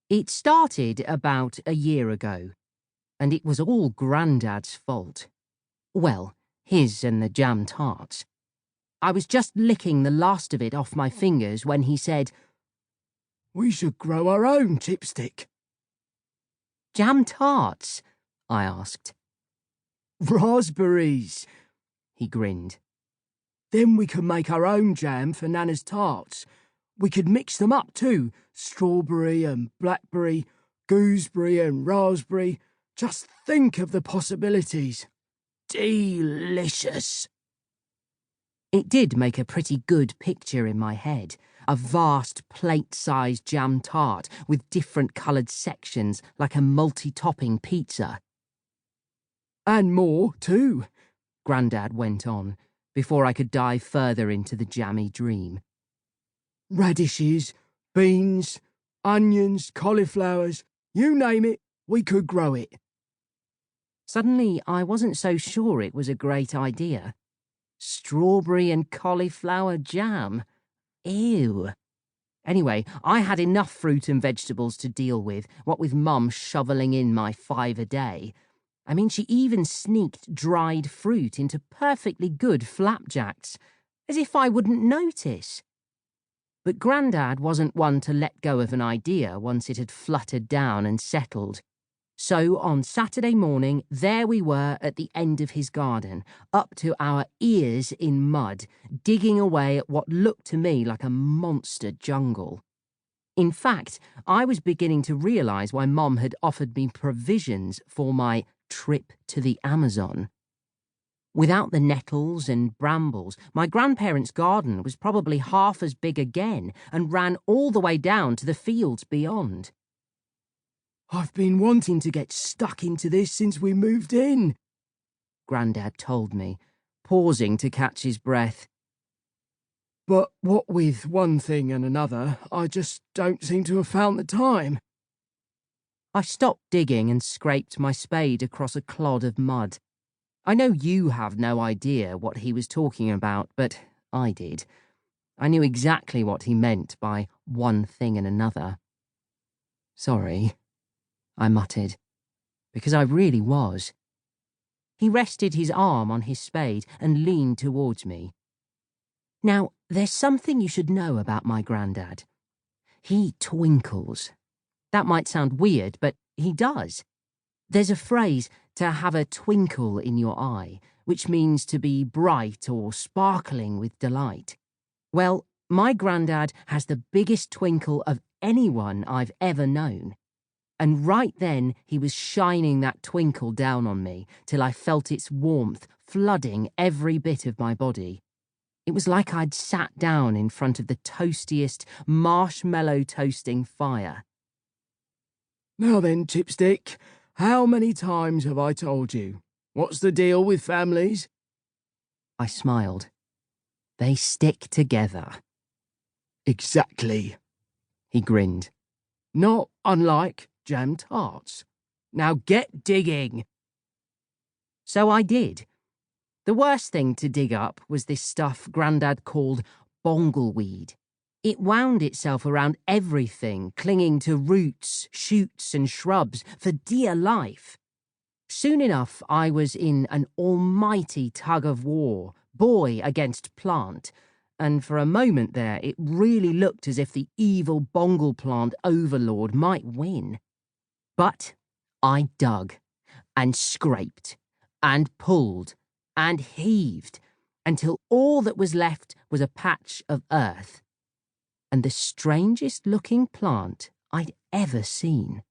It started about a year ago, and it was all Grandad's fault. Well, his and the jam tarts. I was just licking the last of it off my fingers when he said, "We should grow our own chipstick." "Jam tarts?" I asked. "Raspberries," he grinned. "Then we could make our own jam for Nana's tarts. We could mix them up too, strawberry and blackberry, gooseberry and raspberry. Just think of the possibilities. Delicious." It did make a pretty good picture in my head. A vast plate-sized jam tart with different coloured sections like a multi-topping pizza. "And more too," Grandad went on, before I could dive further into the jammy dream. "Radishes, beans, onions, cauliflowers, you name it, we could grow it." Suddenly, I wasn't so sure it was a great idea. Strawberry and cauliflower jam. Ew. Anyway, I had enough fruit and vegetables to deal with, what with Mum shoveling in my 5 a day. I mean, she even sneaked dried fruit into perfectly good flapjacks, as if I wouldn't notice. But Grandad wasn't one to let go of an idea once it had fluttered down and settled. So on Saturday morning, there we were at the end of his garden, up to our ears in mud, digging away at what looked to me like a monster jungle. In fact, I was beginning to realise why Mom had offered me provisions for my trip to the Amazon. Without the nettles and brambles, my grandparents' garden was probably half as big again and ran all the way down to the fields beyond. "I've been wanting to get stuck into this since we moved in," Grandad told me, pausing to catch his breath. "But what with one thing and another, I just don't seem to have found the time." I stopped digging and scraped my spade across a clod of mud. I know you have no idea what he was talking about, but I did. I knew exactly what he meant by one thing and another. "Sorry," I muttered, because I really was. He rested his arm on his spade and leaned towards me. "Now, there's something you should know about my Grandad. He twinkles. That might sound weird, but he does. There's a phrase, to have a twinkle in your eye, which means to be bright or sparkling with delight. Well, my Grandad has the biggest twinkle of anyone I've ever known. And right then he was shining that twinkle down on me till I felt its warmth flooding every bit of my body. It was like I'd sat down in front of the toastiest marshmallow toasting fire. "Now then, Chipstick, how many times have I told you? What's the deal with families?" I smiled. "They stick together." "Exactly," he grinned. "Not unlike jam tarts. Now get digging." So I did. The worst thing to dig up was this stuff Grandad called bongleweed. It wound itself around everything, clinging to roots, shoots and shrubs for dear life. Soon enough, I was in an almighty tug of war, boy against plant, and for a moment there it really looked as if the evil bongle plant overlord might win. But I dug, and scraped, and pulled, and heaved, until all that was left was a patch of earth, and the strangest-looking plant I'd ever seen.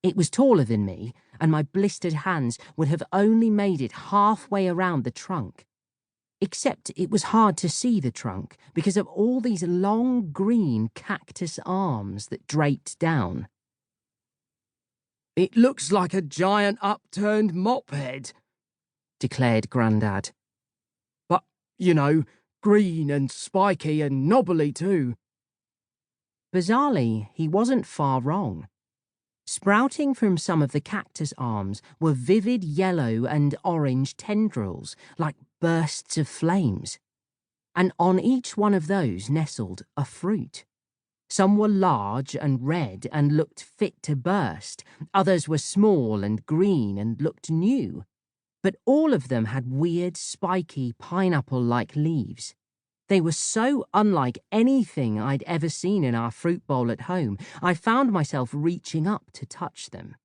It was taller than me, and my blistered hands would have only made it halfway around the trunk. Except it was hard to see the trunk because of all these long green cactus arms that draped down. "It looks like a giant upturned mop head," declared Grandad. "But, you know, green and spiky and knobbly too." Bizarrely, he wasn't far wrong. Sprouting from some of the cactus arms were vivid yellow and orange tendrils, like bursts of flames. And on each one of those nestled a fruit. Some were large and red and looked fit to burst. Others were small and green and looked new. But all of them had weird, spiky, pineapple-like leaves. They were so unlike anything I'd ever seen in our fruit bowl at home, I found myself reaching up to touch them.